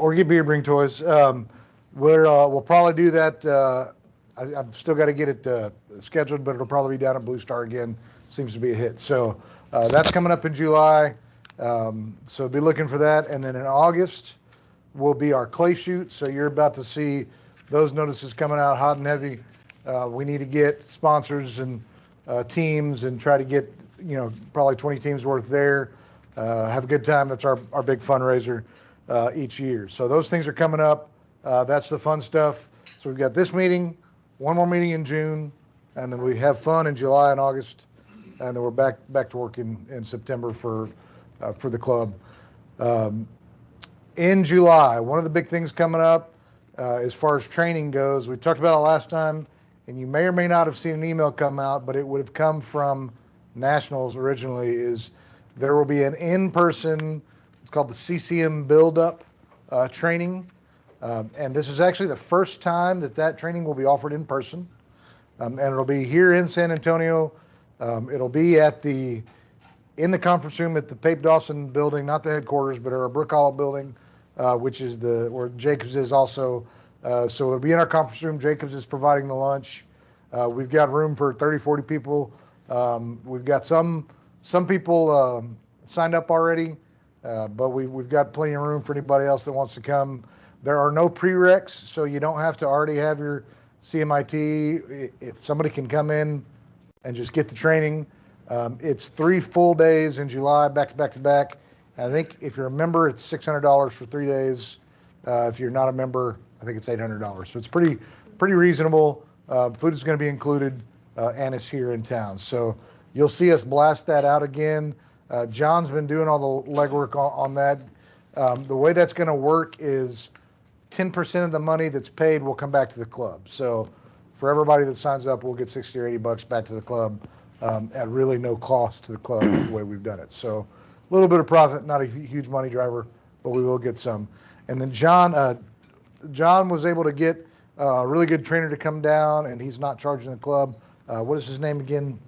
or get beer, bring toys. We'll probably do that. I've still got to get it scheduled, but it'll probably be down at Blue Star again. Seems to be a hit. So that's coming up in July. So be looking for that. And then in August will be our clay shoot. So you're about to see those notices coming out hot and heavy. We need to get sponsors and teams and try to get, probably 20 teams worth there. Have a good time. That's our big fundraiser each year. So those things are coming up. That's the fun stuff. So we've got this meeting, one more meeting in June, and then we have fun in July and August, and then we're back to work in September for the club. In July, one of the big things coming up as far as training goes, we talked about it last time, and you may or may not have seen an email come out, but it would have come from Nationals originally, is there will be an in-person, it's called the CCM Build-Up training. And this is actually the first time that training will be offered in person. And it'll be here in San Antonio. It'll be in the conference room at the Pape Dawson building, not the headquarters, but our Brook Hollow building, which is where Jacobs is also. So it'll be in our conference room. Jacobs is providing the lunch. We've got room for 30, 40 people. We've got some people signed up already, but we've got plenty of room for anybody else that wants to come. There are no prereqs, so you don't have to already have your CMIT. If somebody can come in and just get the training, it's 3 full days in July, back to back to back. I think if you're a member, it's $600 for 3 days. If you're not a member, I think it's $800. So it's pretty reasonable. Food is going to be included, and it's here in town. So you'll see us blast that out again. John's been doing all the legwork on that. The way that's going to work is 10% of the money that's paid will come back to the club. So for everybody that signs up, we'll get 60 or 80 bucks back to the club at really no cost to the club the way we've done it. So a little bit of profit, not a huge money driver, but we will get some. And then John was able to get a really good trainer to come down, and he's not charging the club. What is his name again?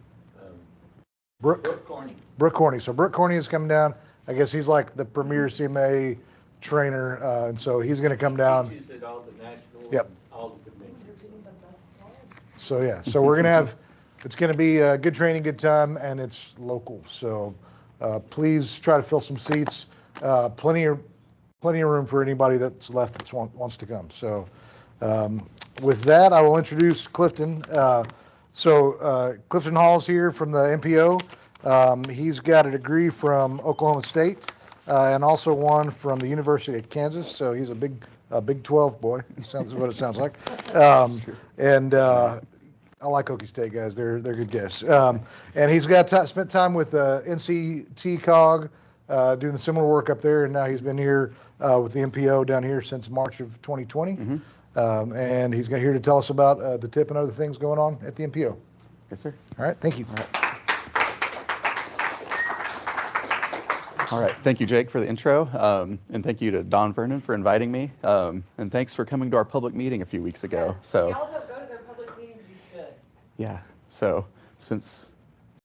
Brooke Corney. Brooke Corney. So Brooke Corney is coming down. I guess he's like the premier CMA trainer, and so he's going to come down. He teaches at all the national, yep, all the conventions. So yeah, so we're going to have, it's going to be a good training, good time, and it's local. So please try to fill some seats. Plenty of room for anybody that's left that wants to come. So with that, I will introduce Clifton. Clifton Hall's here from the MPO. He's got a degree from Oklahoma State and also one from the University of Kansas. So he's a Big 12 boy. Sounds what it sounds like. I like Okie State guys. They're good guests. And he's spent time with NCT COG doing the similar work up there, and now he's been here with the MPO down here since March of 2020. Mm-hmm. And he's here to tell us about the tip and other things going on at the MPO. Yes, sir. All right, thank you. All right, thank you, Jake, for the intro, and thank you to Don Vernon for inviting me, and thanks for coming to our public meeting a few weeks ago. Yes. So, y'all don't go to their public meetings, you should. Yeah, so since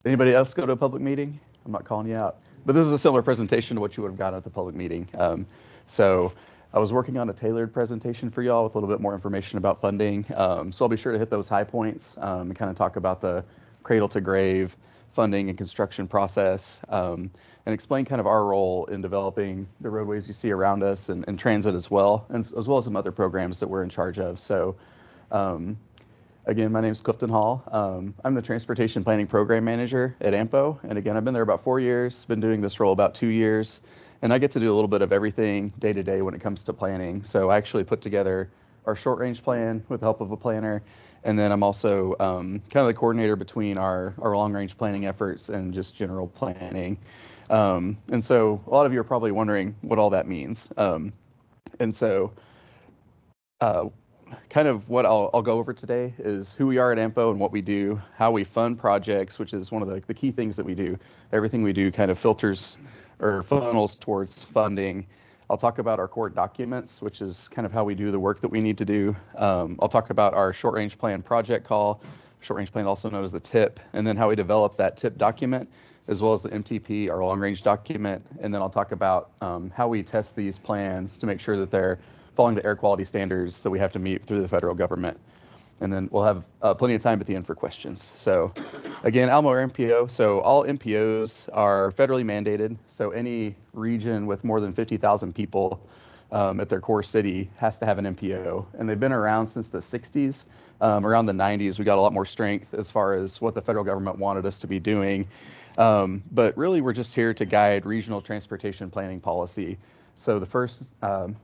anybody else go to a public meeting, I'm not calling you out, but this is a similar presentation to what you would have gotten at the public meeting. So I was working on a tailored presentation for y'all with a little bit more information about funding, so I'll be sure to hit those high points and kind of talk about the cradle to grave funding and construction process, and explain kind of our role in developing the roadways you see around us and transit as well, and as well as some other programs that we're in charge of. So again, my name is Clifton Hall. I'm the Transportation Planning Program Manager at AAMPO, and again, I've been there about 4 years, been doing this role about 2 years, and I get to do a little bit of everything day to day when it comes to planning. So I actually put together our short range plan with the help of a planner, and then I'm also kind of the coordinator between our long range planning efforts and just general planning. And so a lot of you are probably wondering what all that means. And so kind of what I'll go over today is who we are at AAMPO and what we do, how we fund projects, which is one of the key things that we do. Everything we do kind of filters or funnels towards funding. I'll talk about our core documents, which is kind of how we do the work that we need to do. I'll talk about our short range plan project call, short range plan also known as the TIP, and then how we develop that TIP document as well as the MTP, our long-range document, and then I'll talk about how we test these plans to make sure that they're following the air quality standards that we have to meet through the federal government. And then we'll have plenty of time at the end for questions. So again, AAMPO or MPO. So all MPOs are federally mandated. So any region with more than 50,000 people at their core city has to have an MPO. And they've been around since the 60s. Around the 90s, we got a lot more strength as far as what the federal government wanted us to be doing. But really, we're just here to guide regional transportation planning policy. So the first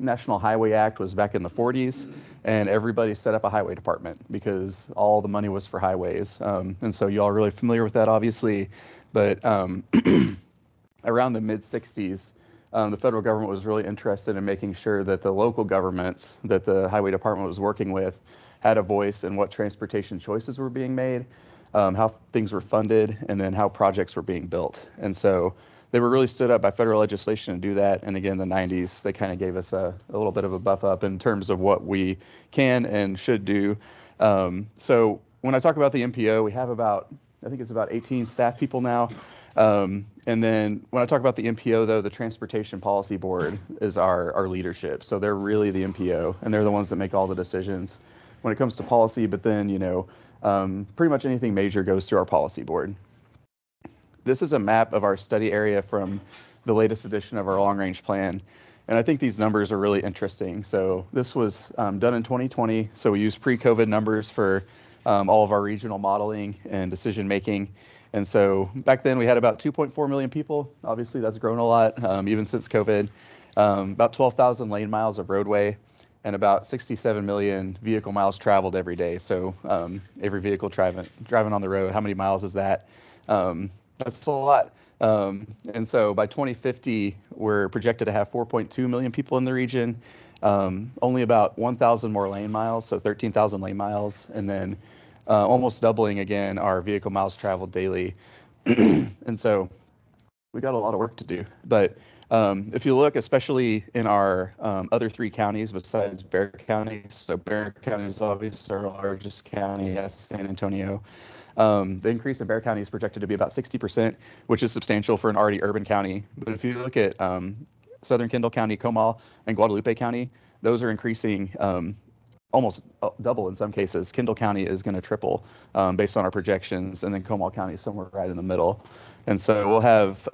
National Highway Act was back in the 40s, and everybody set up a highway department because all the money was for highways. And so you all are really familiar with that, obviously. But around the mid-60s, the federal government was really interested in making sure that the local governments that the highway department was working with had a voice in what transportation choices were being made, how things were funded, and then how projects were being built. And so they were really stood up by federal legislation to do that. And again, in the 90s, they kind of gave us a little bit of a buff up in terms of what we can and should do. So when I talk about the MPO, we have I think it's about 18 staff people now. And then when I talk about the MPO, though, the Transportation Policy Board is our leadership. So they're really the MPO, and they're the ones that make all the decisions when it comes to policy. But then, pretty much anything major goes through our policy board. This is a map of our study area from the latest edition of our long-range plan. And I think these numbers are really interesting. So this was done in 2020. So we used pre-COVID numbers for all of our regional modeling and decision making. And so back then we had about 2.4 million people. Obviously that's grown a lot, even since COVID. About 12,000 lane miles of roadway and about 67 million vehicle miles traveled every day. So every vehicle driving on the road, how many miles is that? That's a lot. And so by 2050, we're projected to have 4.2 million people in the region, only about 1,000 more lane miles, so 13,000 lane miles, and then almost doubling again our vehicle miles traveled daily. And so we got a lot of work to do. But if you look, especially in our other three counties besides Bexar County, so Bexar County is obviously our largest county, that's San Antonio. The increase in Bexar County is projected to be about 60%, which is substantial for an already urban county. But if you look at Southern Kendall County, Comal, and Guadalupe County, those are increasing almost double in some cases. Kendall County is going to triple based on our projections, and then Comal County is somewhere right in the middle. And so we'll have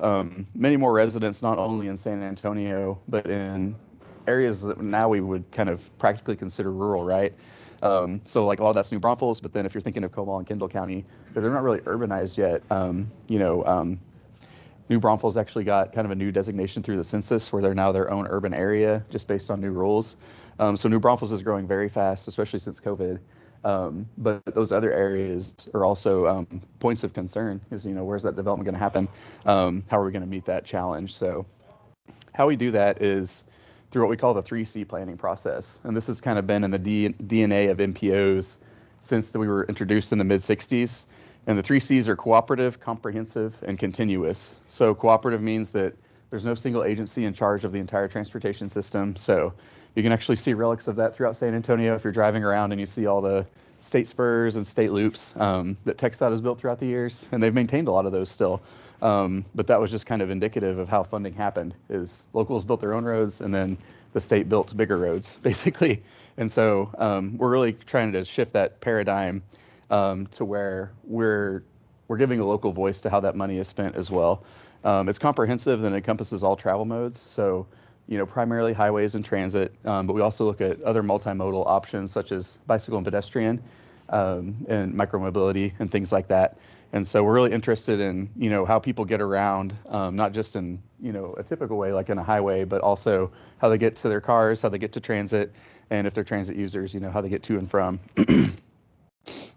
many more residents, not only in San Antonio, but in areas that now we would kind of practically consider rural, right? So like a lot of that's New Braunfels, but then if you're thinking of Comal and Kendall County, they're not really urbanized yet. New Braunfels actually got kind of a new designation through the census where they're now their own urban area just based on new rules. So New Braunfels is growing very fast, especially since COVID. But those other areas are also points of concern is, where's that development going to happen? How are we going to meet that challenge? So how we do that is through what we call the 3C planning process. And this has kind of been in the DNA of MPOs since we were introduced in the mid-60s. And the 3Cs are cooperative, comprehensive, and continuous. So cooperative means that there's no single agency in charge of the entire transportation system. So you can actually see relics of that throughout San Antonio if you're driving around and you see all the state spurs and state loops that TxDOT has built throughout the years. And they've maintained a lot of those still. But that was just kind of indicative of how funding happened, is locals built their own roads and then the state built bigger roads, basically. And so we're really trying to shift that paradigm to where we're giving a local voice to how that money is spent as well. It's comprehensive and encompasses all travel modes. So, primarily highways and transit, but we also look at other multimodal options such as bicycle and pedestrian and micromobility and things like that. And so we're really interested in, how people get around, not just in, a typical way like in a highway, but also how they get to their cars, how they get to transit, and if they're transit users, how they get to and from.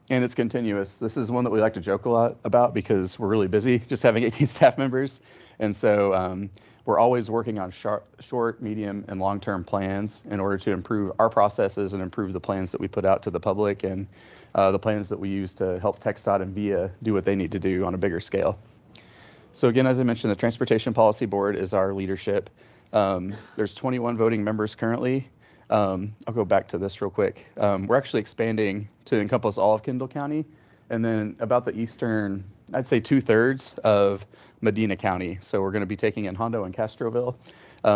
And it's continuous. This is one that we like to joke a lot about because we're really busy just having 18 staff members. And so we're always working on short, medium, and long-term plans in order to improve our processes and improve the plans that we put out to the public and the plans that we use to help TxDOT and VIA do what they need to do on a bigger scale. So again, as I mentioned, the Transportation Policy Board is our leadership. There's 21 voting members currently. I'll go back to this real quick. We're actually expanding to encompass all of Kendall County, and then about the eastern I'd say 2/3 of Medina County. So we're going to be taking in Hondo and Castroville.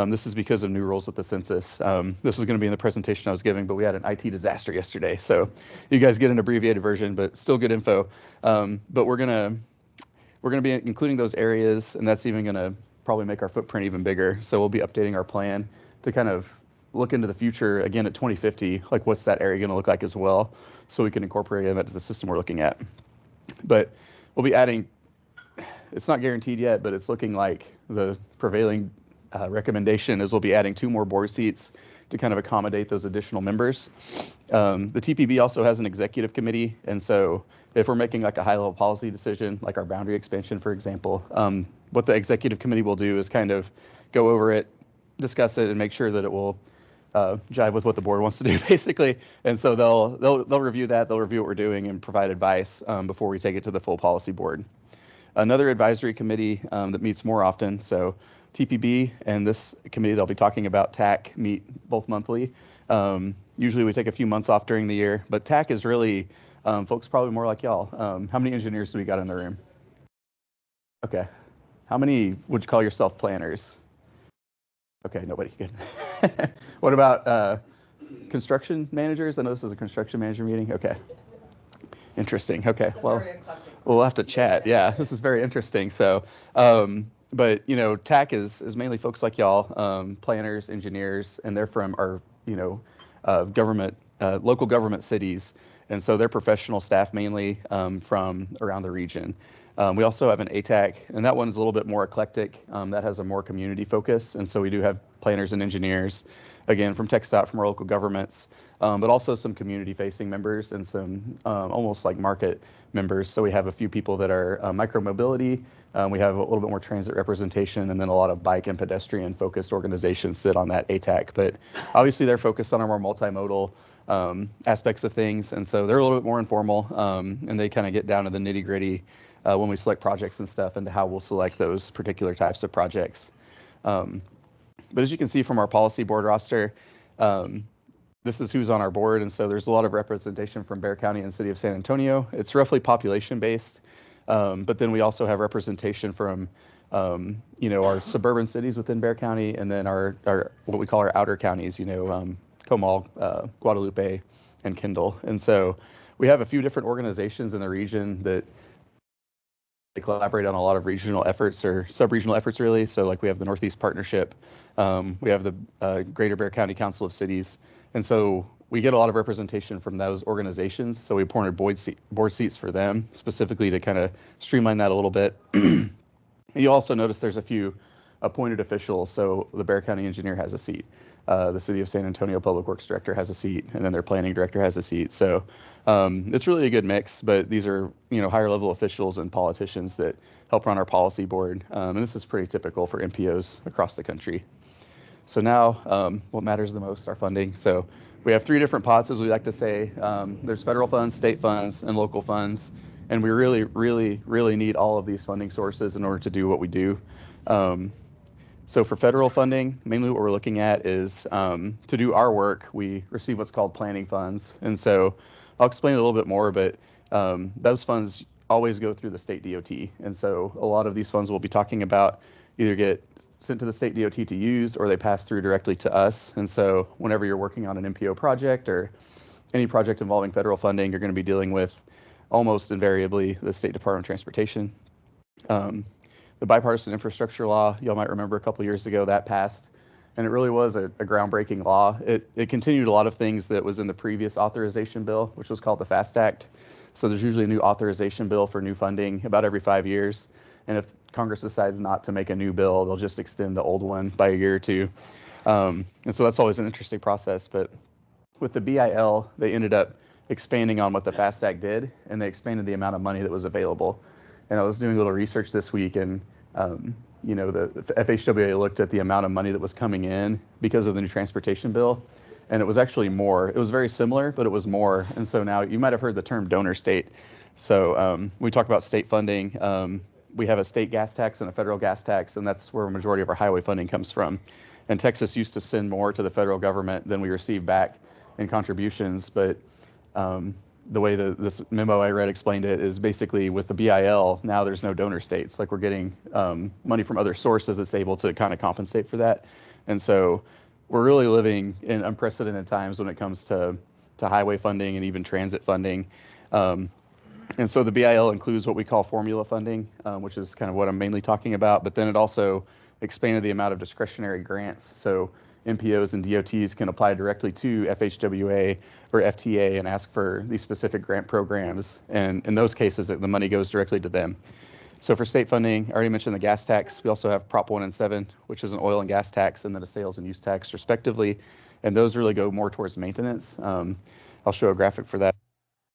This is because of new rules with the census. This was going to be in the presentation I was giving, but we had an IT disaster yesterday. So you guys get an abbreviated version, but still good info. But we're going to be including those areas, and that's even going to probably make our footprint even bigger. So we'll be updating our plan to kind of look into the future again at 2050, like what's that area going to look like as well, so we can incorporate that into the system we're looking at. But we'll be adding, it's not guaranteed yet, but it's looking like the prevailing recommendation is we'll be adding 2 more board seats to kind of accommodate those additional members. The TPB also has an executive committee, and so if we're making like a high-level policy decision, like our boundary expansion, for example, what the executive committee will do is kind of go over it, discuss it, and make sure that it will jive with what the board wants to do, basically. And so they'll review that, they'll review what we're doing, and provide advice before we take it to the full policy board. Another advisory committee that meets more often, so TPB and this committee they'll be talking about TAC meet both monthly. Usually we take a few months off during the year, but TAC is really, folks probably more like y'all. How many engineers do we got in the room? Okay. How many would you call yourself planners? Okay, nobody, good. What about construction managers? I know this is a construction manager meeting. Okay. Interesting. Okay, well, we'll have to chat. Yeah, this is very interesting. So, but you know, TAC is mainly folks like y'all, planners, engineers, and they're from our, government, local government cities. And so they're professional staff mainly from around the region. We also have an ATAC, and that one's a little bit more eclectic. That has a more community focus. And so we do have planners and engineers, again, from TxDOT, from our local governments, but also some community-facing members and some almost like market members. So we have a few people that are micro-mobility. We have a little bit more transit representation, and then a lot of bike and pedestrian-focused organizations sit on that ATAC. But obviously, they're focused on our more multimodal aspects of things, and so they're a little bit more informal, and they kind of get down to the nitty-gritty when we select projects and stuff, and how we'll select those particular types of projects. But as you can see from our policy board roster, this is who's on our board, and so there's a lot of representation from Bexar County and City of San Antonio. It's roughly population-based, but then we also have representation from, our suburban cities within Bexar County, and then our what we call our outer counties, Comal, Guadalupe, and Kendall. And so we have a few different organizations in the region that they collaborate on a lot of regional efforts or sub-regional efforts, really. So like we have the Northeast Partnership, we have the Greater Bexar County Council of Cities. And so we get a lot of representation from those organizations. So we appointed board seats for them specifically to kind of streamline that a little bit. You also notice there's a few appointed officials. So the Bexar County engineer has a seat. The City of San Antonio Public Works Director has a seat, and then their planning director has a seat. So it's really a good mix, but these are, higher level officials and politicians that help run our policy board. And this is pretty typical for MPOs across the country. So now what matters the most, our funding. So we have 3 different pots, as we like to say. There's federal funds, state funds, and local funds. And we really, really, really need all of these funding sources in order to do what we do. So for federal funding, mainly what we're looking at is to do our work, we receive what's called planning funds. And so I'll explain it a little bit more, but those funds always go through the state DOT. And so a lot of these funds we'll be talking about either get sent to the state DOT to use, or they pass through directly to us. And so whenever you're working on an MPO project or any project involving federal funding, you're going to be dealing with almost invariably the State Department of Transportation. The bipartisan infrastructure law, y'all might remember a couple years ago that passed, and it really was a groundbreaking law. It continued a lot of things that was in the previous authorization bill, which was called the FAST Act. So there's usually a new authorization bill for new funding about every 5 years. And if Congress decides not to make a new bill, they'll just extend the old one by a year or two. And so that's always an interesting process. But with the BIL, they ended up expanding on what the FAST Act did, and they expanded the amount of money that was available. And I was doing a little research this week, and the FHWA looked at the amount of money that was coming in because of the new transportation bill, and it was actually more. It was very similar, but it was more. And so now you might have heard the term donor state. So we talk about state funding. We have a state gas tax and a federal gas tax, and that's where a majority of our highway funding comes from. And Texas used to send more to the federal government than we receive back in contributions, but the way this memo I read explained it is basically with the BIL, now there's no donor states. Like we're getting money from other sources that's able to kind of compensate for that. And so we're really living in unprecedented times when it comes to highway funding and even transit funding. And so the BIL includes what we call formula funding, which is kind of what I'm mainly talking about, but then it also expanded the amount of discretionary grants. So MPOs and DOTs can apply directly to FHWA or FTA and ask for these specific grant programs. And in those cases, the money goes directly to them. So for state funding, I already mentioned the gas tax. We also have Prop 1 and 7, which is an oil and gas tax, and then a sales and use tax, respectively. And those really go more towards maintenance. I'll show a graphic for that.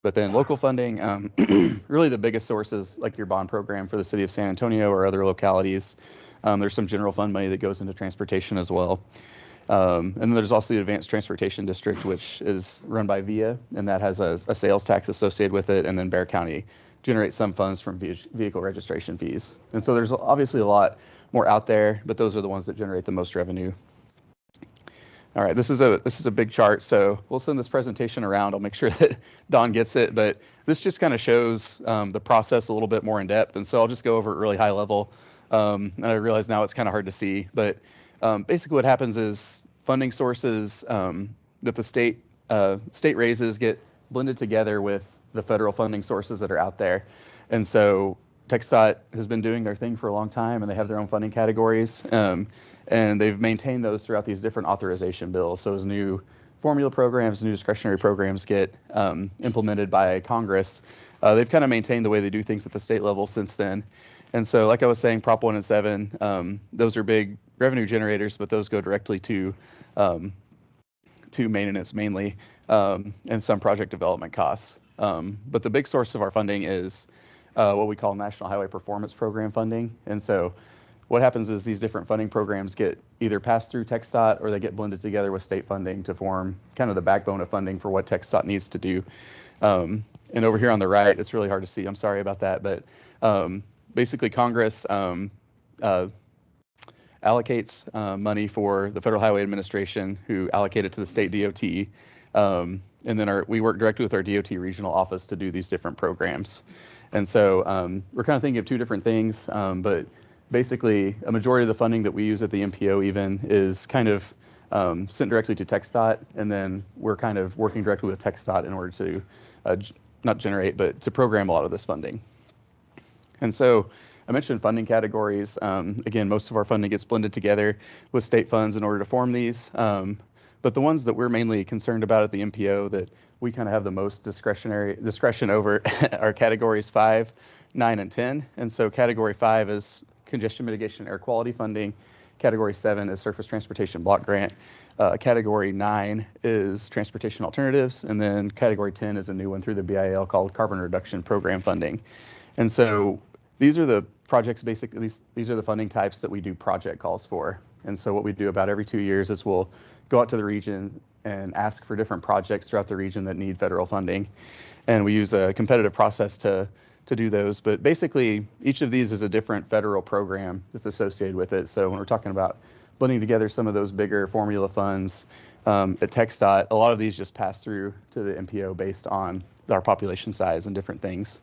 But then local funding, really the biggest source is like your bond program for the city of San Antonio or other localities. There's some general fund money that goes into transportation as well. And then there's also the Advanced Transportation District, which is run by VIA, and that has a sales tax associated with it. And then Bexar County generates some funds from vehicle registration fees. And so there's obviously a lot more out there, but those are the ones that generate the most revenue. All right, this is a big chart, so we'll send this presentation around. I'll make sure that Don gets it, but this just kind of shows the process a little bit more in depth, and so I'll just go over it really high level. And I realize now it's kind of hard to see, but basically what happens is funding sources that the state raises get blended together with the federal funding sources that are out there. And so TxDOT has been doing their thing for a long time, and they have their own funding categories. And they've maintained those throughout these different authorization bills. So as new formula programs, new discretionary programs get implemented by Congress, they've kind of maintained the way they do things at the state level since then. And so like I was saying, Prop 1 and 7, those are big revenue generators, but those go directly to maintenance mainly, and some project development costs. But the big source of our funding is what we call National Highway Performance Program funding. And so what happens is these different funding programs get either passed through TxDOT or they get blended together with state funding to form kind of the backbone of funding for what TxDOT needs to do. And over here on the right, it's really hard to see. I'm sorry about that. But basically, Congress allocates money for the Federal Highway Administration, who allocate it to the state DOT. And then we work directly with our DOT regional office to do these different programs. And so we're kind of thinking of two different things, but basically a majority of the funding that we use at the MPO even is kind of sent directly to TxDOT, and then we're kind of working directly with TxDOT in order to not generate, but to program a lot of this funding. And so I mentioned funding categories. Again, most of our funding gets blended together with state funds in order to form these. But the ones that we're mainly concerned about at the MPO that we kind of have the most discretion over are categories 5, 9, and 10. And so category 5 is congestion mitigation air quality funding. Category 7 is surface transportation block grant. Category 9 is transportation alternatives. And then category 10 is a new one through the BIL called carbon reduction program funding. And so these are the projects, basically, these are the funding types that we do project calls for. And so what we do about every 2 years is we'll go out to the region and ask for different projects throughout the region that need federal funding. And we use a competitive process to do those. But basically, each of these is a different federal program that's associated with it. So when we're talking about blending together some of those bigger formula funds at TxDOT, a lot of these just pass through to the MPO based on our population size and different things.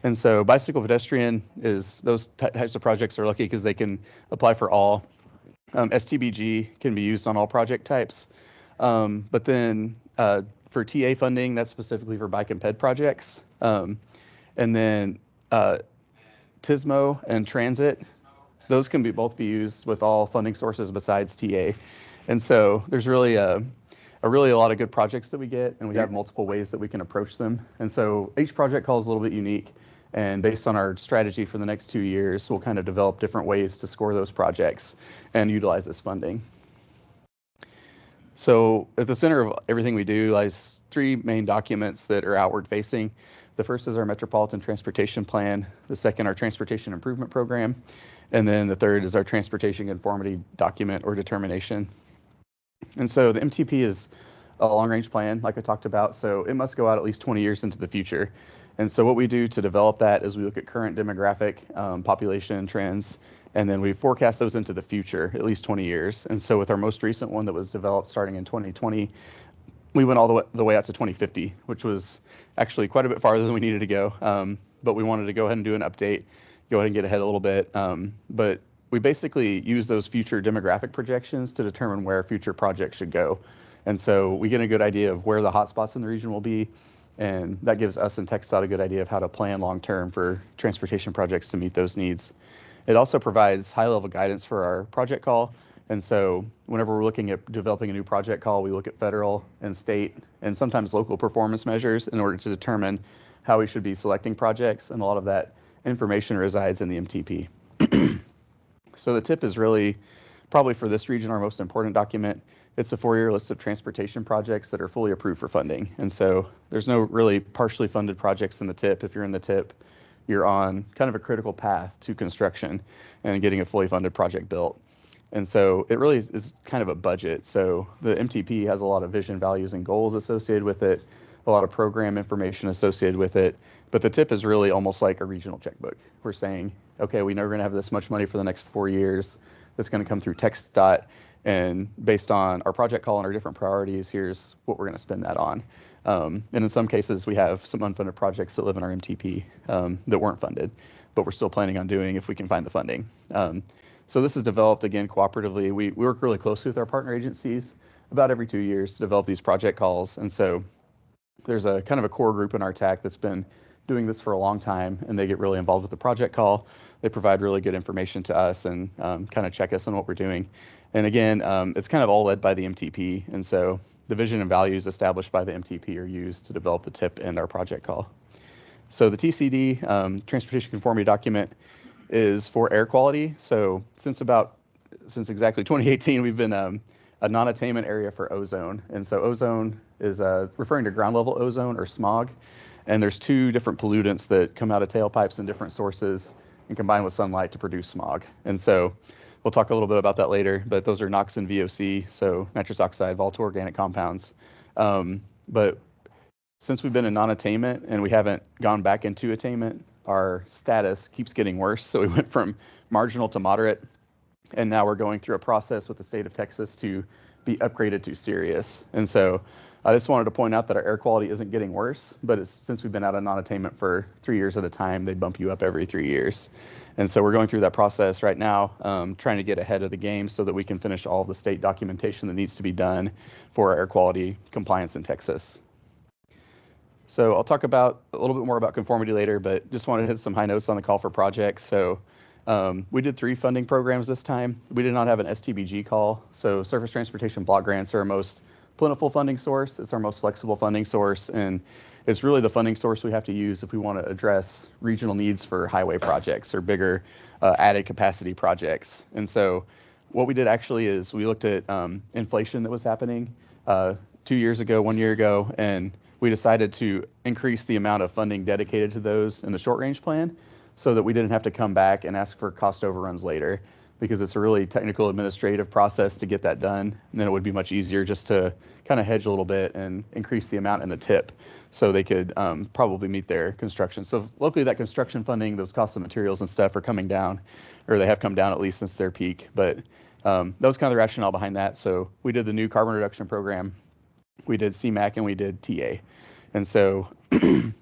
And so bicycle pedestrian is, those types of projects are lucky because they can apply for all. STBG can be used on all project types. But then for TA funding, that's specifically for bike and ped projects. And then TSMO and transit, those can both be used with all funding sources besides TA. And so there's really a lot of good projects that we get, and we have multiple ways that we can approach them. And so each project call is a little bit unique. And based on our strategy for the next 2 years, we'll kind of develop different ways to score those projects and utilize this funding. So at the center of everything we do lies 3 main documents that are outward facing. The first is our Metropolitan Transportation Plan, the second our Transportation Improvement Program, and then the third is our Transportation Conformity Document or Determination. And so the MTP is a long-range plan, like I talked about, so it must go out at least 20 years into the future. And so what we do to develop that is we look at current demographic population trends, and then we forecast those into the future, at least 20 years. And so with our most recent one that was developed starting in 2020, we went all the way out to 2050, which was actually quite a bit farther than we needed to go. But we wanted to go ahead and do an update, go ahead and get ahead a little bit. But we basically use those future demographic projections to determine where future projects should go. And so we get a good idea of where the hotspots in the region will be. And that gives us and TxDOT a good idea of how to plan long-term for transportation projects to meet those needs. It also provides high-level guidance for our project call. And so whenever we're looking at developing a new project call, we look at federal and state and sometimes local performance measures in order to determine how we should be selecting projects. And a lot of that information resides in the MTP. So the TIP is really probably for this region our most important document. It's a 4-year list of transportation projects that are fully approved for funding. And so there's no really partially funded projects in the TIP. If you're in the TIP, you're on kind of a critical path to construction and getting a fully funded project built. And so it really is kind of a budget. So the MTP has a lot of vision, values, and goals associated with it, a lot of program information associated with it. But the TIP is really almost like a regional checkbook. We're saying, okay, we know we're going to have this much money for the next 4 years. That's going to come through TxDOT. And based on our project call and our different priorities, here's what we're going to spend that on. And in some cases, we have some unfunded projects that live in our MTP that weren't funded, but we're still planning on doing if we can find the funding. So this is developed, again, cooperatively. We work really closely with our partner agencies about every 2 years to develop these project calls. And so there's a kind of a core group in our TAC that's been doing this for a long time, and they get really involved with the project call. They provide really good information to us and kind of check us on what we're doing. And again, it's kind of all led by the MTP. And so the vision and values established by the MTP are used to develop the TIP and our project call. So the TCD, Transportation Conformity Document, is for air quality. So since exactly 2018, we've been a non-attainment area for ozone. And so ozone is referring to ground level ozone or smog. And there's 2 different pollutants that come out of tailpipes and different sources and combine with sunlight to produce smog. And so we'll talk a little bit about that later, but those are NOx and VOC, so nitrous oxide, volatile organic compounds. But since we've been in non-attainment and we haven't gone back into attainment, our status keeps getting worse. So we went from marginal to moderate, and now we're going through a process with the state of Texas to be upgraded to serious. And so I just wanted to point out that our air quality isn't getting worse, but since we've been out of non-attainment for 3 years at a time, they bump you up every 3 years. And so we're going through that process right now, trying to get ahead of the game so that we can finish all the state documentation that needs to be done for our air quality compliance in Texas. So I'll talk about a little bit more about conformity later, but just wanted to hit some high notes on the call for projects. So we did 3 funding programs this time. We did not have an STBG call. So Surface Transportation Block Grants are our most plentiful funding source. It's our most flexible funding source, and it's really the funding source we have to use if we want to address regional needs for highway projects or bigger added capacity projects. And so what we did actually is we looked at inflation that was happening 2 years ago, 1 year ago, and we decided to increase the amount of funding dedicated to those in the short range plan so that we didn't have to come back and ask for cost overruns later, because it's a really technical administrative process to get that done. And then it would be much easier just to kind of hedge a little bit and increase the amount in the TIP so they could probably meet their construction. So locally, that construction funding, those costs of materials and stuff are coming down, or they have come down at least since their peak. But that was kind of the rationale behind that. So we did the new carbon reduction program, we did CMAQ, and we did TA. And so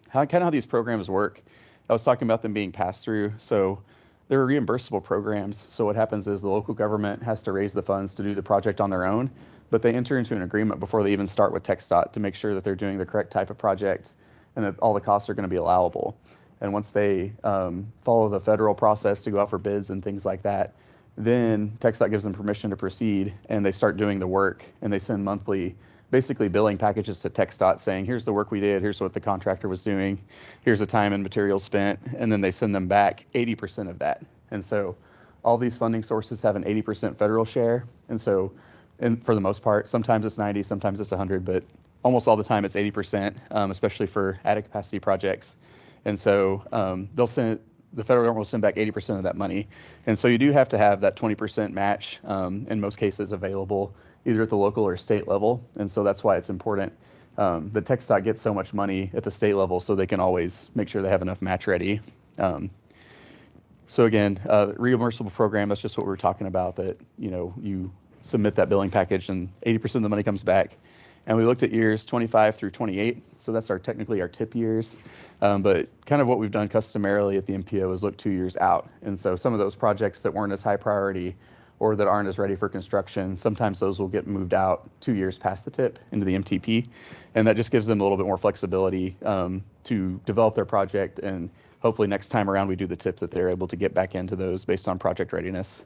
how these programs work, I was talking about them being passed through. So they're reimbursable programs. So what happens is the local government has to raise the funds to do the project on their own, but they enter into an agreement before they even start with TxDOT to make sure that they're doing the correct type of project and that all the costs are going to be allowable. And once they follow the federal process to go out for bids and things like that, then TxDOT gives them permission to proceed, and they start doing the work, and they send monthly basically billing packages to TxDOT saying, here's the work we did, here's what the contractor was doing, here's the time and materials spent, and then they send them back 80% of that. And so all these funding sources have an 80% federal share. And so, and for the most part, sometimes it's 90, sometimes it's 100, but almost all the time it's 80%, especially for added capacity projects. And so the federal government will send back 80% of that money. And so you do have to have that 20% match in most cases available either at the local or state level. And so that's why it's important that TxDOT gets so much money at the state level so they can always make sure they have enough match ready. So again, reimbursable program, that's just what we were talking about, that you submit that billing package and 80% of the money comes back. And we looked at years 25 through 28, so that's technically our tip years. But kind of what we've done customarily at the MPO is look 2 years out. And so some of those projects that weren't as high priority or that aren't as ready for construction, sometimes those will get moved out 2 years past the tip into the MTP. And that just gives them a little bit more flexibility to develop their project. And hopefully next time around we do the tip that they're able to get back into those based on project readiness.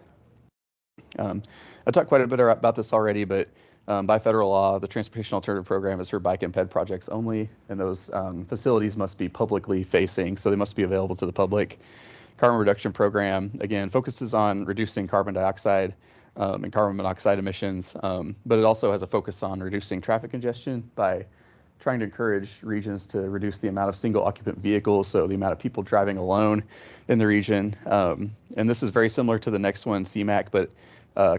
I talked quite a bit about this already, but by federal law, the Transportation Alternative Program is for bike and ped projects only, and those facilities must be publicly facing, so they must be available to the public. Carbon reduction program, again, focuses on reducing carbon dioxide and carbon monoxide emissions, but it also has a focus on reducing traffic congestion by trying to encourage regions to reduce the amount of single occupant vehicles, so the amount of people driving alone in the region. And this is very similar to the next one, CMAQ, but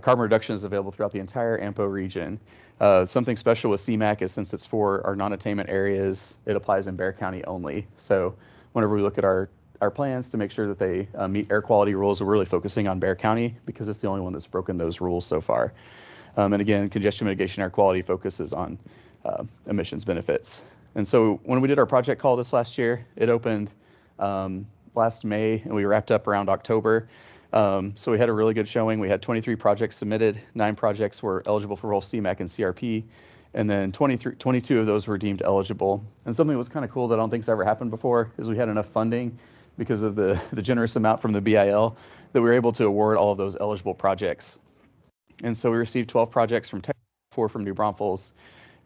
carbon reduction is available throughout the entire AAMPO region. Something special with CMAQ is since it's for our non-attainment areas, it applies in Bexar County only. So whenever we look at our plans to make sure that they meet air quality rules, we're really focusing on Bexar County because it's the only one that's broken those rules so far. And again, congestion mitigation air quality focuses on emissions benefits. And so when we did our project call this last year, it opened last May and we wrapped up around October. So we had a really good showing. We had 23 projects submitted. 9 projects were eligible for both CMAQ and CRP. And then 22 of those were deemed eligible. And something that was kind of cool that I don't think's ever happened before is we had enough funding because of the generous amount from the BIL that we were able to award all of those eligible projects. And so we received 12 projects from Texas, 4 from New Braunfels,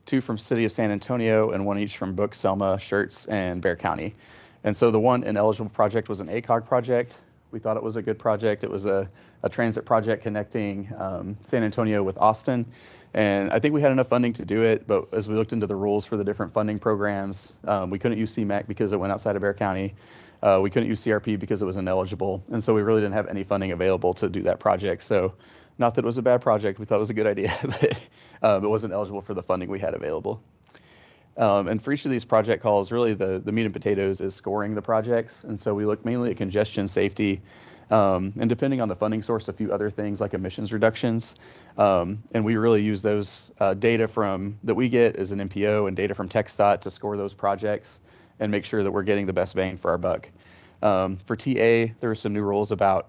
2 from City of San Antonio, and 1 each from Book, Selma, Schertz, and Bexar County. And so the one ineligible project was an ACOG project. We thought it was a good project. It was a transit project connecting San Antonio with Austin. And I think we had enough funding to do it, but as we looked into the rules for the different funding programs, we couldn't use CMAQ because it went outside of Bexar County. We couldn't use CRP because it was ineligible. And so we really didn't have any funding available to do that project. So not that it was a bad project, we thought it was a good idea, but it wasn't eligible for the funding we had available. And for each of these project calls, really the meat and potatoes is scoring the projects. And so we look mainly at congestion safety, and depending on the funding source, a few other things like emissions reductions. And we really use those data that we get as an MPO and data from TxDOT to score those projects and make sure that we're getting the best bang for our buck. For TA, there are some new rules about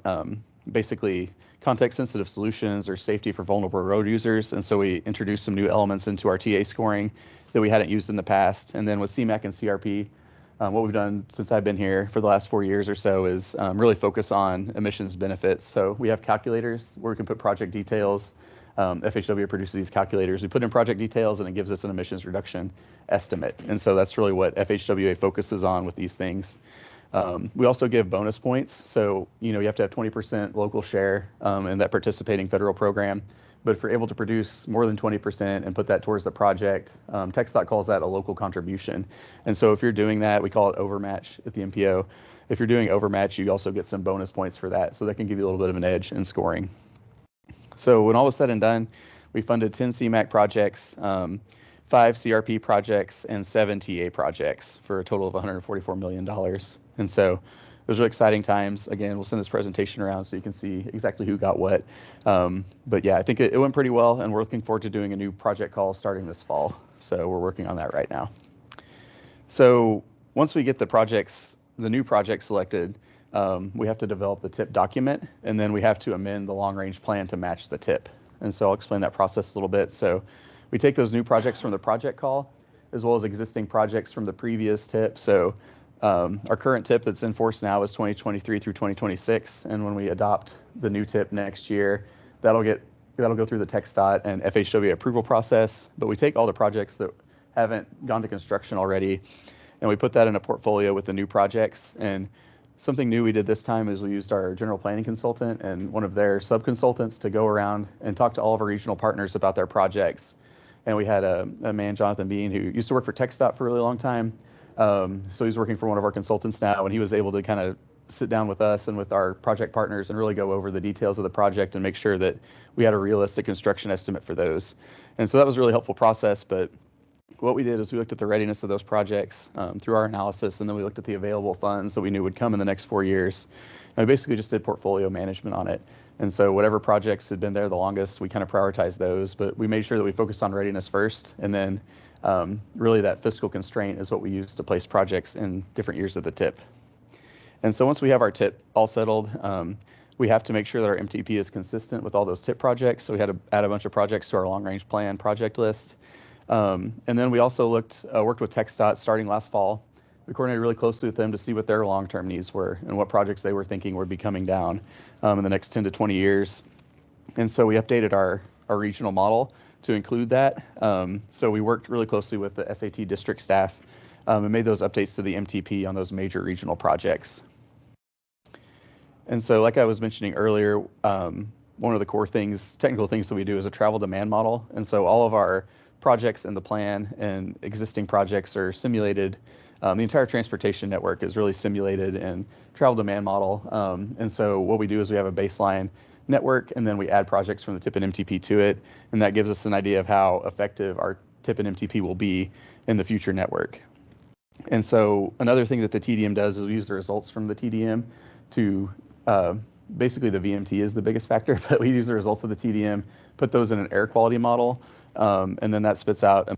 basically context-sensitive solutions or safety for vulnerable road users. And so we introduced some new elements into our TA scoring that we hadn't used in the past. And then with CMAQ and CRP, what we've done since I've been here for the last 4 years or so is really focus on emissions benefits. So we have calculators where we can put project details. FHWA produces these calculators. We put in project details and it gives us an emissions reduction estimate. And so that's really what FHWA focuses on with these things. We also give bonus points. So, you have to have 20% local share in that participating federal program. But if you're able to produce more than 20% and put that towards the project, TxDOT calls that a local contribution. And so if you're doing that, we call it overmatch at the MPO. If you're doing overmatch, you also get some bonus points for that. So that can give you a little bit of an edge in scoring. So when all was said and done, we funded 10 CMAQ projects, 5 CRP projects, and 7 TA projects for a total of $144 million. And so those are exciting times. Again, we'll send this presentation around so you can see exactly who got what. But yeah, I think it went pretty well, and we're looking forward to doing a new project call starting this fall. So we're working on that right now. So once we get the new projects selected, we have to develop the TIP document, and then we have to amend the long-range plan to match the TIP. And so I'll explain that process a little bit. So we take those new projects from the project call, as well as existing projects from the previous TIP. So our current TIP that's in force now is 2023 through 2026, and when we adopt the new TIP next year, that'll go through the TxDOT and FHWA approval process. But we take all the projects that haven't gone to construction already, and we put that in a portfolio with the new projects. And something new we did this time is we used our general planning consultant and one of their sub-consultants to go around and talk to all of our regional partners about their projects. And we had a man, Jonathan Bean, who used to work for TxDOT for a really long time. So he's working for one of our consultants now, and he was able to kind of sit down with us and with our project partners and really go over the details of the project and make sure that we had a realistic construction estimate for those. And so that was a really helpful process. But what we did is we looked at the readiness of those projects through our analysis, and then we looked at the available funds that we knew would come in the next 4 years. And we basically just did portfolio management on it. And so whatever projects had been there the longest, we kind of prioritized those, but we made sure that we focused on readiness first. And then really that fiscal constraint is what we use to place projects in different years of the TIP. And so once we have our TIP all settled, we have to make sure that our MTP is consistent with all those TIP projects. So we had to add a bunch of projects to our long-range plan project list. And then we also worked with TxDOT starting last fall. We coordinated really closely with them to see what their long-term needs were and what projects they were thinking would be coming down in the next 10 to 20 years. And so we updated our regional model to include that. So we worked really closely with the SAT district staff and made those updates to the MTP on those major regional projects. And so like I was mentioning earlier, one of the core things, technical things that we do is a travel demand model. And so all of our projects in the plan and existing projects are simulated. The entire transportation network is really simulated in travel demand model. And so what we do is we have a baseline network, and then we add projects from the TIP and MTP to it. And that gives us an idea of how effective our TIP and MTP will be in the future network. And so another thing that the TDM does is we use the results from the TDM to basically the VMT is the biggest factor, but we use the results of the TDM, put those in an air quality model, and then that spits out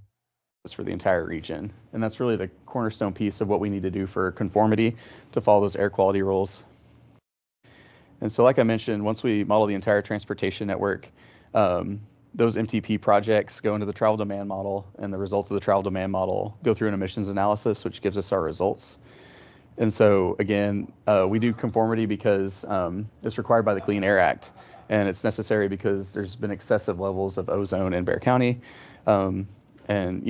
for the entire region. And that's really the cornerstone piece of what we need to do for conformity to follow those air quality rules. And so like I mentioned, once we model the entire transportation network, those MTP projects go into the travel demand model, and the results of the travel demand model go through an emissions analysis, which gives us our results. And so again, we do conformity because it's required by the Clean Air Act, and it's necessary because there's been excessive levels of ozone in Bexar County. And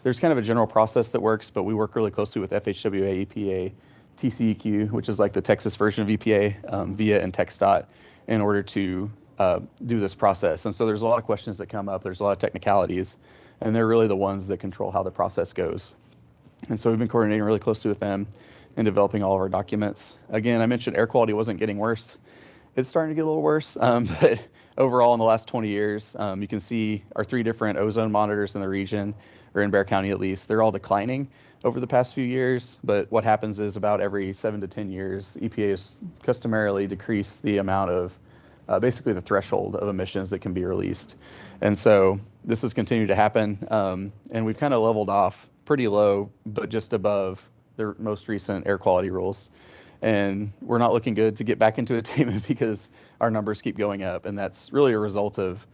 there's kind of a general process that works, but we work really closely with FHWA, EPA, TCEQ, which is like the Texas version of EPA, VIA, and TxDOT, in order to do this process. And so there's a lot of questions that come up. There's a lot of technicalities, and they're really the ones that control how the process goes. And so we've been coordinating really closely with them and developing all of our documents. Again, I mentioned air quality wasn't getting worse. It's starting to get a little worse, but overall in the last 20 years, you can see our 3 different ozone monitors in the region, or in Bexar County at least, they're all declining over the past few years. But what happens is about every 7 to 10 years, EPA has customarily decreased the amount of basically the threshold of emissions that can be released. And so this has continued to happen, and we've kind of leveled off pretty low, but just above the most recent air quality rules. And we're not looking good to get back into attainment because our numbers keep going up. And that's really a result of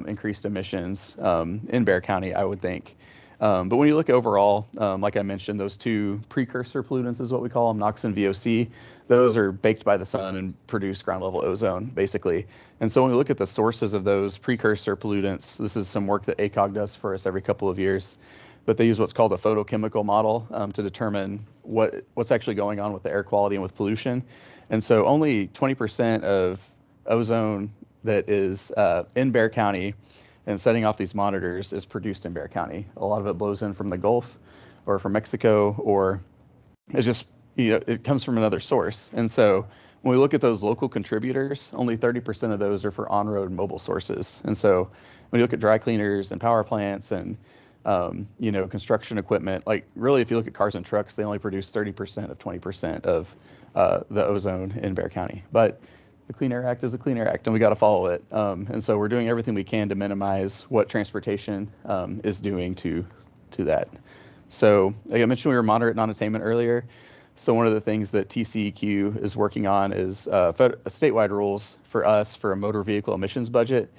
increased emissions in Bexar County, I would think. But when you look overall, like I mentioned, those 2 precursor pollutants is what we call them, NOx and VOC. Those are baked by the sun and produce ground level ozone, basically. And so when we look at the sources of those precursor pollutants, this is some work that ACOG does for us every couple of years. But they use what's called a photochemical model to determine what's actually going on with the air quality and with pollution. And so only 20% of ozone that is in Bexar County and setting off these monitors is produced in Bexar County. A lot of it blows in from the Gulf or from Mexico, or it's just, it comes from another source. And so when we look at those local contributors, only 30% of those are for on-road mobile sources. And so when you look at dry cleaners and power plants and construction equipment, like really, if you look at cars and trucks, they only produce 30% of 20% of the ozone in Bexar County. But the Clean Air Act is the Clean Air Act, and we got to follow it. And so we're doing everything we can to minimize what transportation is doing to that. So like I mentioned, we were moderate non-attainment earlier. So one of the things that TCEQ is working on is statewide rules for us for a motor vehicle emissions budget.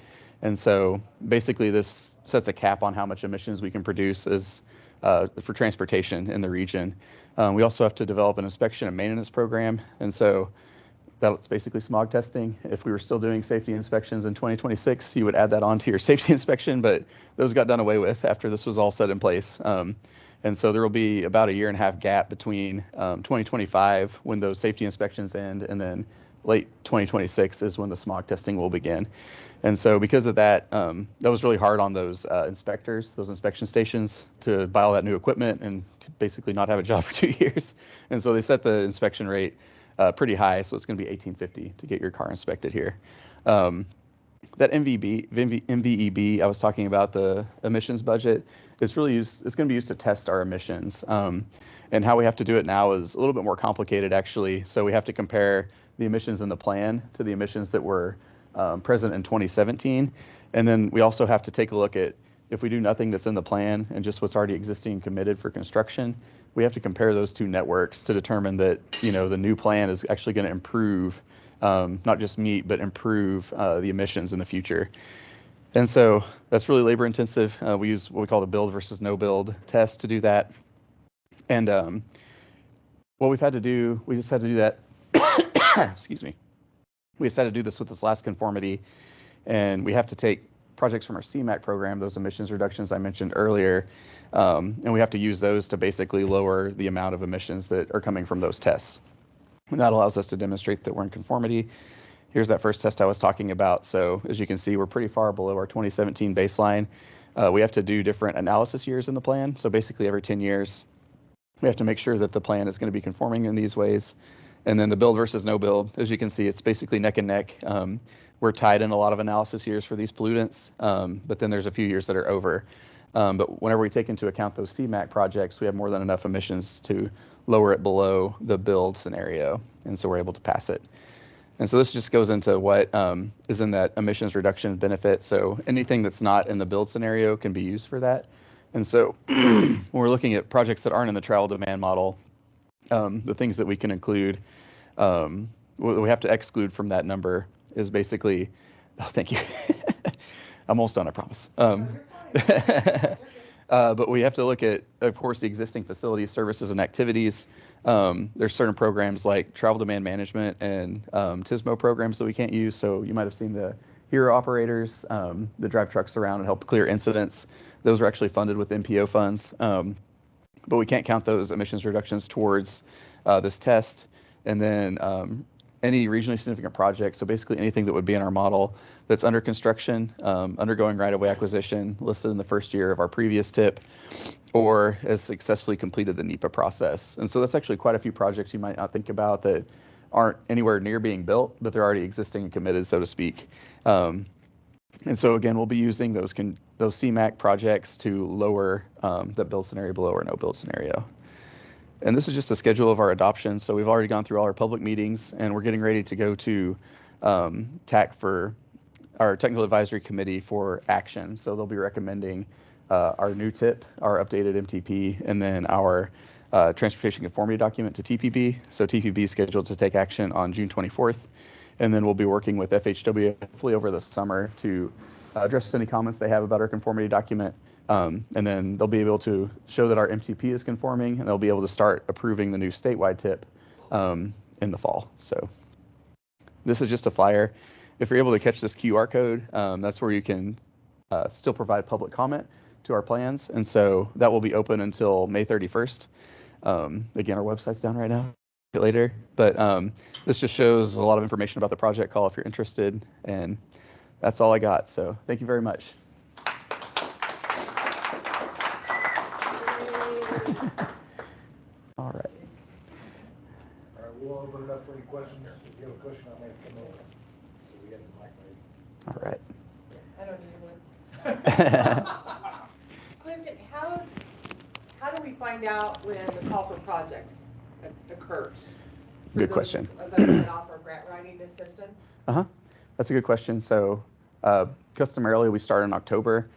And so basically this sets a cap on how much emissions we can produce as for transportation in the region. We also have to develop an inspection and maintenance program. And so that's basically smog testing. If we were still doing safety inspections in 2026, you would add that on to your safety inspection, but those got done away with after this was all set in place. And so there will be about a 1.5-year gap between 2025 when those safety inspections end, and then late 2026 is when the smog testing will begin. And so because of that, that was really hard on those inspectors, those inspection stations, to buy all that new equipment and basically not have a job for 2 years. And so they set the inspection rate pretty high, so it's going to be $1,850 to get your car inspected here. That MVEB I was talking about, the emissions budget, it's going to be used to test our emissions. And how we have to do it now is a little bit more complicated, actually. So we have to compare the emissions in the plan to the emissions that were present in 2017. And then we also have to take a look at if we do nothing that's in the plan and just what's already existing and committed for construction, we have to compare those two networks to determine that, you know, the new plan is actually going to improve, not just meet, but improve the emissions in the future. And so that's really labor intensive. We use what we call the build versus no build test to do that. And what we've had to do, we just had to do that, excuse me. We just had to do this with this last conformity, and we have to take projects from our CMAQ program, those emissions reductions I mentioned earlier, and we have to use those to basically lower the amount of emissions that are coming from those tests. And that allows us to demonstrate that we're in conformity. Here's that first test I was talking about. So as you can see, we're pretty far below our 2017 baseline. We have to do different analysis years in the plan. So basically every 10 years, we have to make sure that the plan is going to be conforming in these ways. And then the build versus no build, as you can see, it's basically neck and neck. We're tied in a lot of analysis years for these pollutants, but then there's a few years that are over. But whenever we take into account those CMAQ projects, we have more than enough emissions to lower it below the build scenario. And so we're able to pass it. And so this just goes into what is in that emissions reduction benefit. So anything that's not in the build scenario can be used for that. And so when we're looking at projects that aren't in the travel demand model, the things that we can include, what we have to exclude from that number is basically, oh, thank you. I'm almost done, I promise. But we have to look at, of course, the existing facilities, services, and activities. There's certain programs like travel demand management and TSMO programs that we can't use. So you might have seen the Hero operators that drive trucks around and help clear incidents. Those are actually funded with MPO funds. But we can't count those emissions reductions towards this test. And then any regionally significant projects, so basically anything that would be in our model that's under construction, undergoing right-of-way acquisition, listed in the first year of our previous tip, or has successfully completed the NEPA process. And so that's actually quite a few projects you might not think about that aren't anywhere near being built, but they're already existing and committed, so to speak. And so again, we'll be using those CMAQ projects to lower that build scenario below or no build scenario. And this is just a schedule of our adoption. So we've already gone through all our public meetings, and we're getting ready to go to TAC for our technical advisory committee for action. So they'll be recommending our new tip, our updated MTP, and then our transportation conformity document to TPB. So TPB is scheduled to take action on June 24th. And then we'll be working with FHW hopefully over the summer to address any comments they have about our conformity document. And then they'll be able to show that our MTP is conforming, and they'll be able to start approving the new statewide tip in the fall. So this is just a flyer. If you're able to catch this QR code, that's where you can still provide public comment to our plans. And so that will be open until May 31st. Again, our website's down right now. Later, but this just shows a lot of information about the project call if you're interested, and that's all I got. So thank you very much. All right. All right, we'll open it up for any questions. If you have a question, I may come over. So we got the mic ready. All right. I don't need one. Clinton, how do we find out when the call for projects occurs? Good question. Of those that offer grant writing assistance? That's a good question. So customarily we start in October.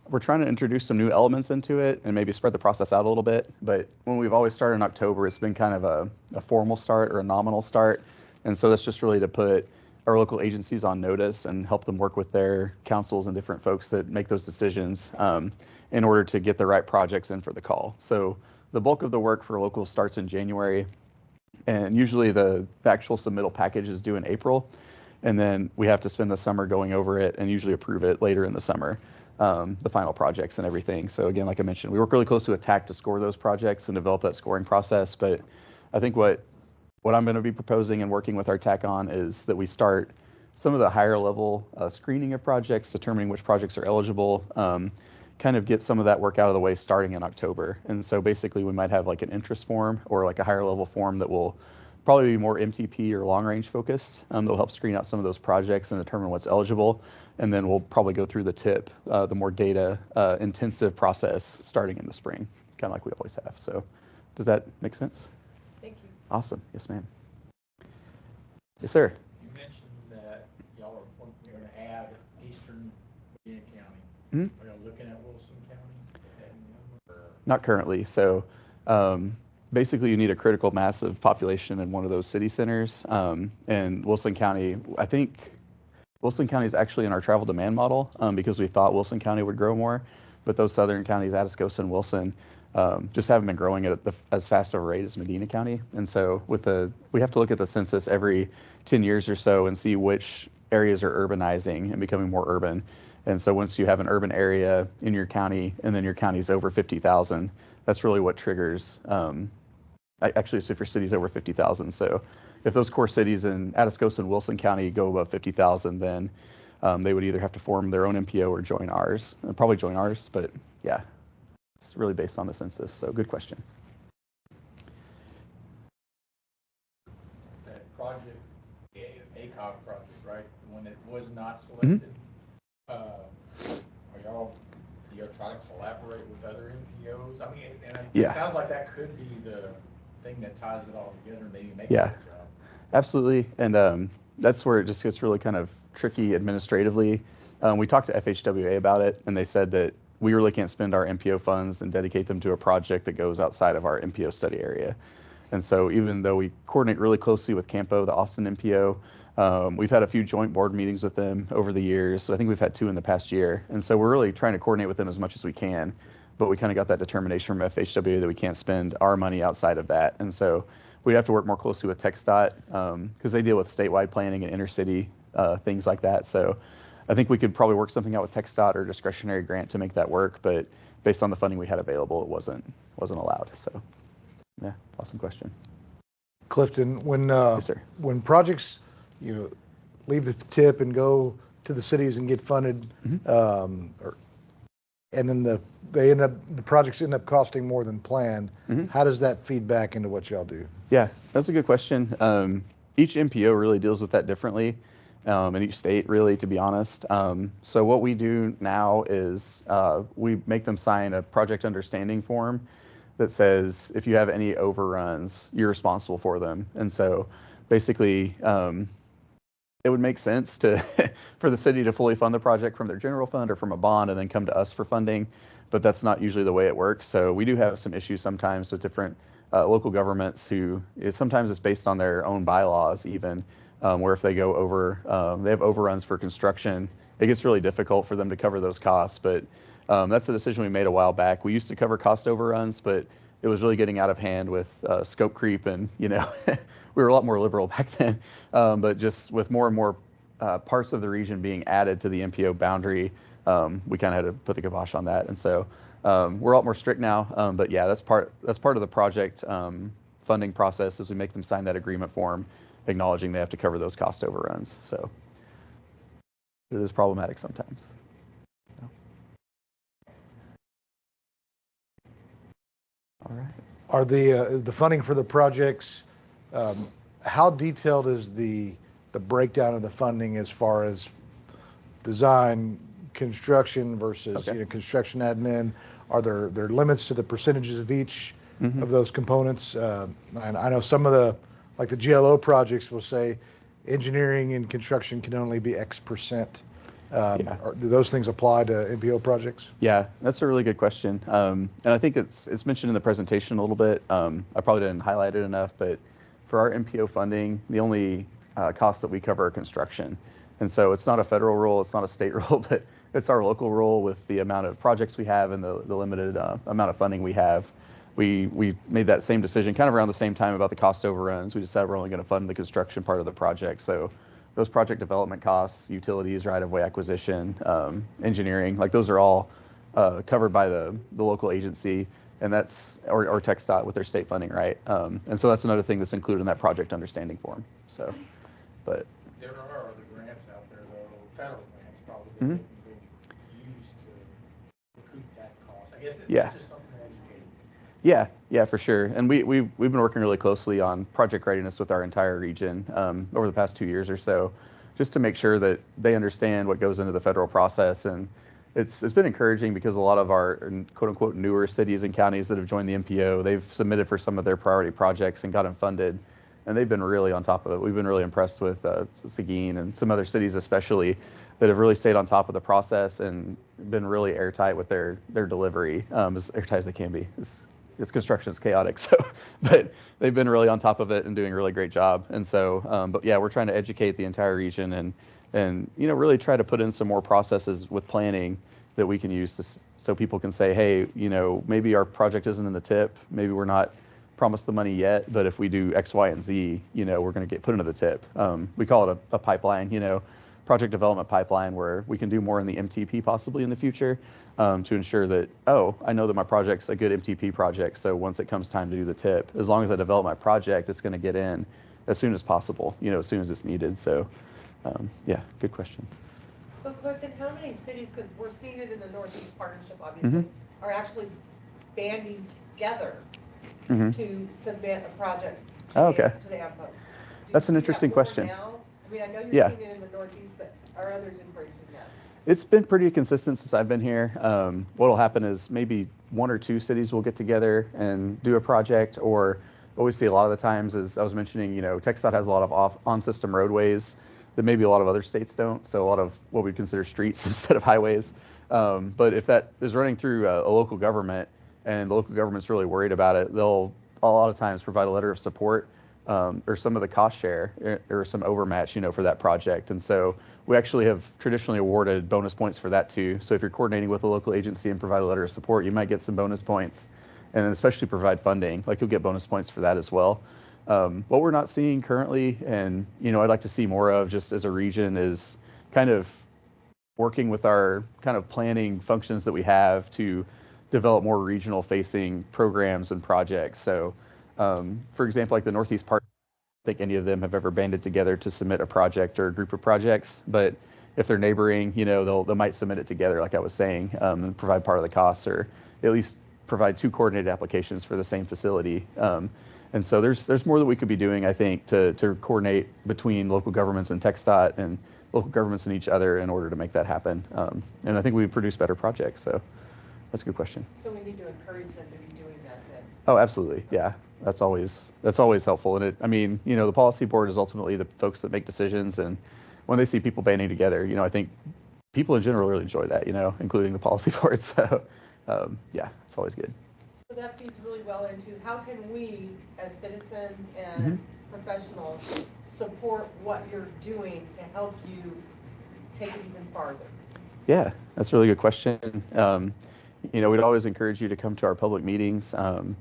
We're trying to introduce some new elements into it and maybe spread the process out a little bit. But when we've always started in October, it's been kind of a formal start or a nominal start. And so that's just really to put our local agencies on notice and help them work with their councils and different folks that make those decisions in order to get the right projects in for the call. So the bulk of the work for local starts in January. And usually the actual submittal package is due in April. And then we have to spend the summer going over it and usually approve it later in the summer, the final projects and everything. So again, like I mentioned, we work really closely with TAC to score those projects and develop that scoring process. But I think what I'm going to be proposing and working with our TAC on is that we start some of the higher level screening of projects, determining which projects are eligible, kind of get some of that work out of the way starting in October. And so basically we might have like an interest form or like a higher level form that will probably be more MTP or long range focused. That'll help screen out some of those projects and determine what's eligible. And then we'll probably go through the tip, the more data intensive process starting in the spring, kind of like we always have. So does that make sense? Thank you. Awesome. Yes, ma'am. Yes, sir. You mentioned that y'all are Mhm. Are y'all looking at Wilson County? Not currently. So basically, you need a critical mass of population in one of those city centers. And Wilson County, I think Wilson County is actually in our travel demand model because we thought Wilson County would grow more. But those southern counties, Atascosa and Wilson, just haven't been growing at as fast of a rate as Medina County. And so we have to look at the census every 10 years or so and see which areas are urbanizing and becoming more urban. And so once you have an urban area in your county and then your county's over 50,000, that's really what triggers, actually, so if your city's over 50,000. So if those core cities in Atascosa and Wilson County go above 50,000, then they would either have to form their own MPO or join ours. Probably join ours, but yeah, it's really based on the census. So good question. That project, ACOG project, right? The one that was not selected. Do y'all try to collaborate with other MPOs? I mean, it sounds like that could be the thing that ties it all together, maybe makes it a job. Absolutely. And that's where it just gets really kind of tricky administratively. We talked to FHWA about it, and they said that we really can't spend our MPO funds and dedicate them to a project that goes outside of our MPO study area. And so even though we coordinate really closely with CAMPO, the Austin MPO, we've had a few joint board meetings with them over the years. So I think we've had 2 in the past year. And so we're really trying to coordinate with them as much as we can. But we kind of got that determination from FHWA that we can't spend our money outside of that. And so we'd have to work more closely with TxDOT because they deal with statewide planning and intercity things like that. So I think we could probably work something out with TxDOT or discretionary grant to make that work. But based on the funding we had available, it wasn't allowed. So yeah, awesome question. Clifton, when Yes, sir. when projects, leave the tip and go to the cities and get funded, and then the projects end up costing more than planned. How does that feed back into what y'all do? Yeah, that's a good question. Each MPO really deals with that differently, in each state, really, to be honest. So what we do now is we make them sign a project understanding form that says if you have any overruns, you're responsible for them. And so basically, it would make sense for the city to fully fund the project from their general fund or from a bond and then come to us for funding, but that's not usually the way it works. So we do have some issues sometimes with different local governments sometimes it's based on their own bylaws even, where if they go over, they have overruns for construction, it gets really difficult for them to cover those costs. But that's a decision we made a while back. We used to cover cost overruns, but it was really getting out of hand with scope creep, and we were a lot more liberal back then. But just with more and more parts of the region being added to the MPO boundary, we kind of had to put the kibosh on that. And so we're a lot more strict now. But yeah, that's part of the project funding process is we make them sign that agreement form, acknowledging they have to cover those cost overruns. So it is problematic sometimes. All right. Are the funding for the projects, how detailed is the breakdown of the funding as far as design, construction versus construction admin? Are there limits to the percentages of each of those components? And I know some of the GLO projects will say engineering and construction can only be X percent. Do those things apply to MPO projects? Yeah, that's a really good question. And I think it's mentioned in the presentation a little bit. I probably didn't highlight it enough, but for our MPO funding, the only costs that we cover are construction. And so it's not a federal rule, it's not a state rule, but it's our local rule with the amount of projects we have and the limited amount of funding we have. We made that same decision kind of around the same time about the cost overruns. We decided we're only going to fund the construction part of the project. So those project development costs, utilities, right-of-way acquisition, engineering, those are all covered by the local agency, and that's or TxDOT with their state funding, right? And so that's another thing that's included in that project understanding form. So, but there are other grants out there, though, federal grants probably that can be used to recoup that cost. I guess it's just something to educate. Yeah, for sure. And we've been working really closely on project readiness with our entire region over the past 2 years or so, just to make sure that they understand what goes into the federal process. And it's been encouraging because a lot of our quote unquote newer cities and counties that have joined the MPO, they've submitted for some of their priority projects and got them funded. And they've been really on top of it. We've been really impressed with Seguin and some other cities especially that have really stayed on top of the process. And been really airtight with their delivery, as airtight as they can be. It's construction is chaotic, so but they've been really on top of it and doing a really great job. And so, but yeah, we're trying to educate the entire region and really try to put in some more processes with planning that we can use so people can say, hey, maybe our project isn't in the tip, maybe we're not promised the money yet, but if we do X, Y, and Z, we're going to get put into the tip. We call it a pipeline, project development pipeline, where we can do more in the MTP possibly in the future, to ensure that, I know that my project's a good MTP project, so once it comes time to do the tip, as long as I develop my project, it's going to get in as soon as possible, as soon as it's needed. So yeah, good question. So Clifton, how many cities, because we're seeing it in the Northeast Partnership, obviously, are actually banding together to submit a project to the AAMPO? That's an interesting question. Now? I mean, I know you're seeing it in the Northeast, but are others embracing that? It's been pretty consistent since I've been here. What'll happen is maybe 1 or 2 cities will get together and do a project, or what we see a lot of the times, as I was mentioning, TxDOT has a lot of on-system roadways that maybe a lot of other states don't, so a lot of what we consider streets instead of highways. But if that is running through a local government, and the local government's really worried about it, they'll a lot of times provide a letter of support, or some of the cost share, or some overmatch, for that project. And so we actually have traditionally awarded bonus points for that too. So if you're coordinating with a local agency and provide a letter of support, you might get some bonus points, and then especially provide funding, like you'll get bonus points for that as well. What we're not seeing currently, and I'd like to see more of just as a region, is kind of working with our kind of planning functions that we have to develop more regional facing programs and projects. So for example, like the Northeast Part, I don't think any of them have ever banded together to submit a project or a group of projects, but if they're neighboring, they might submit it together, like I was saying, and provide part of the costs, or at least provide 2 coordinated applications for the same facility. And so there's more that we could be doing, I think, to coordinate between local governments and TxDOT and local governments and each other in order to make that happen. And I think we produce better projects. So that's a good question. So we need to encourage them to be doing that then. Oh, absolutely. Yeah, that's always helpful. And the policy board is ultimately the folks that make decisions. And when they see people banding together, I think people in general really enjoy that, including the policy board. So yeah, it's always good. So that feeds really well into how can we, as citizens and professionals, support what you're doing to help you take it even farther? Yeah, that's a really good question. We'd always encourage you to come to our public meetings, of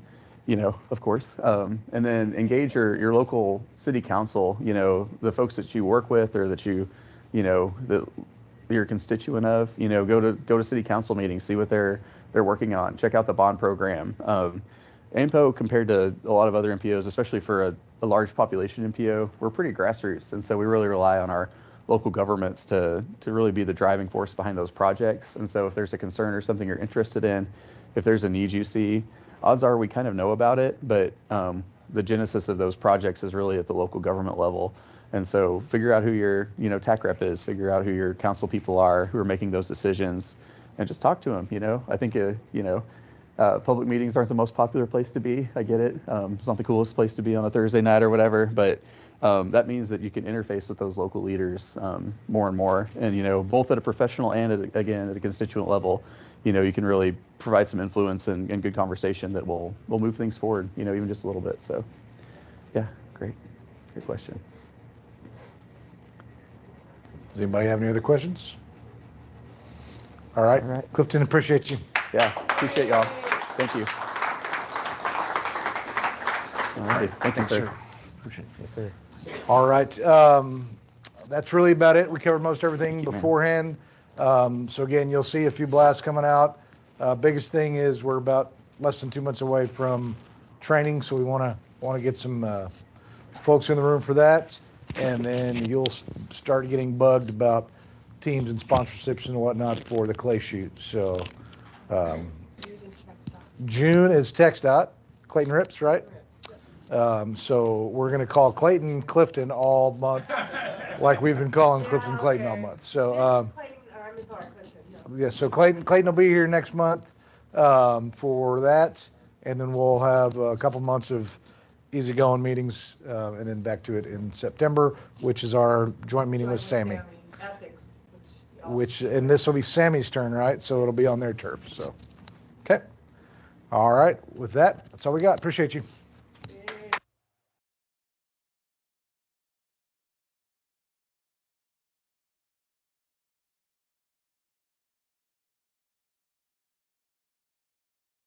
course, and then engage your local city council, the folks that you work with or that that you're a constituent of, go to city council meetings, see what they're working on, check out the bond program. AAMPO, compared to a lot of other MPOs, especially for a large population MPO, we're pretty grassroots, and so we really rely on our local governments to really be the driving force behind those projects. And so if there's a concern or something you're interested in, if there's a need you see, odds are we kind of know about it, but the genesis of those projects is really at the local government level. And so figure out who your TAC rep is, figure out who your council people are who are making those decisions, and just talk to them. I think public meetings aren't the most popular place to be. I get it. It's not the coolest place to be on a Thursday night or whatever, but that means that you can interface with those local leaders more and more. And both at a professional and at a constituent level, you can really provide some influence and good conversation that will move things forward, even just a little bit. So yeah, great question. Does anybody have any other questions? All right. Clifton, appreciate you. Yeah, appreciate y'all. Thank you. All right. Thank you, sir. Appreciate it. Yes, sir. All right. That's really about it. We covered most everything beforehand. So again, you'll see a few blasts coming out. Biggest thing is we're about less than 2 months away from training, so we want to get some folks in the room for that, and then you'll start getting bugged about teams and sponsorships and whatnot for the clay shoot. So June is TxDOT, Clayton Rips, right? So we're going to call Clayton Clifton all month, like we've been calling Clifton Clayton all month. So yeah, so Clayton will be here next month for that, and then we'll have a couple months of easygoing meetings, and then back to it in September, which is our joint meeting with Sammy. Ethics, which and this will be Sammy's turn, right? So it'll be on their turf, so. Okay. All right, with that, that's all we got. Appreciate you.